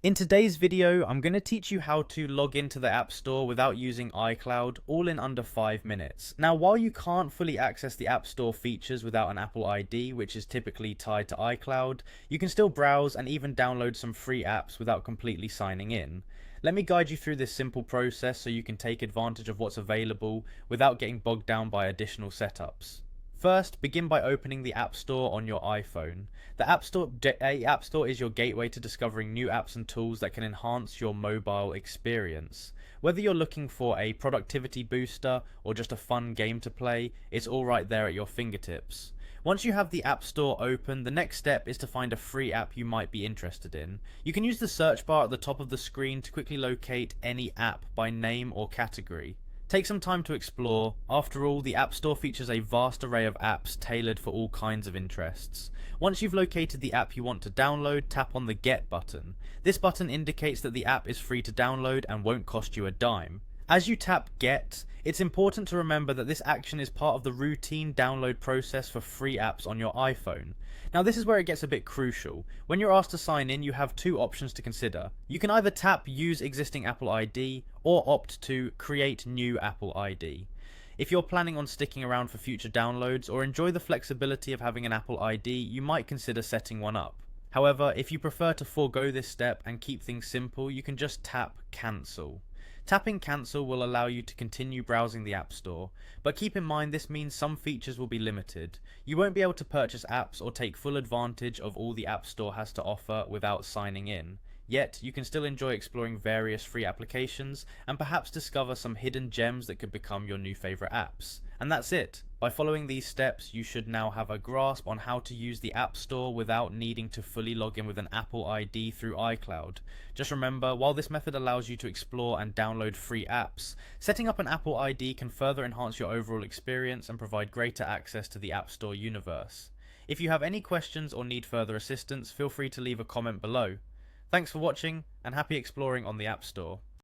In today's video, I'm going to teach you how to log into the App Store without using iCloud, all in under 5 minutes. Now, while you can't fully access the App Store features without an Apple ID, which is typically tied to iCloud, you can still browse and even download some free apps without completely signing in. Let me guide you through this simple process so you can take advantage of what's available without getting bogged down by additional setups. First, begin by opening the App Store on your iPhone. The App Store is your gateway to discovering new apps and tools that can enhance your mobile experience. Whether you're looking for a productivity booster or just a fun game to play, it's all right there at your fingertips. Once you have the App Store open, the next step is to find a free app you might be interested in. You can use the search bar at the top of the screen to quickly locate any app by name or category. Take some time to explore. After all, the App Store features a vast array of apps tailored for all kinds of interests. Once you've located the app you want to download, tap on the Get button. This button indicates that the app is free to download and won't cost you a dime. As you tap Get, it's important to remember that this action is part of the routine download process for free apps on your iPhone. Now, this is where it gets a bit crucial. When you're asked to sign in, you have two options to consider. You can either tap Use Existing Apple ID or opt to Create New Apple ID. If you're planning on sticking around for future downloads or enjoy the flexibility of having an Apple ID, you might consider setting one up. However, if you prefer to forego this step and keep things simple, you can just tap Cancel. Tapping Cancel will allow you to continue browsing the App Store, but keep in mind this means some features will be limited. You won't be able to purchase apps or take full advantage of all the App Store has to offer without signing in. Yet, you can still enjoy exploring various free applications and perhaps discover some hidden gems that could become your new favorite apps. And that's it. By following these steps, you should now have a grasp on how to use the App Store without needing to fully log in with an Apple ID through iCloud. Just remember, while this method allows you to explore and download free apps, setting up an Apple ID can further enhance your overall experience and provide greater access to the App Store universe. If you have any questions or need further assistance, feel free to leave a comment below. Thanks for watching, and happy exploring on the App Store.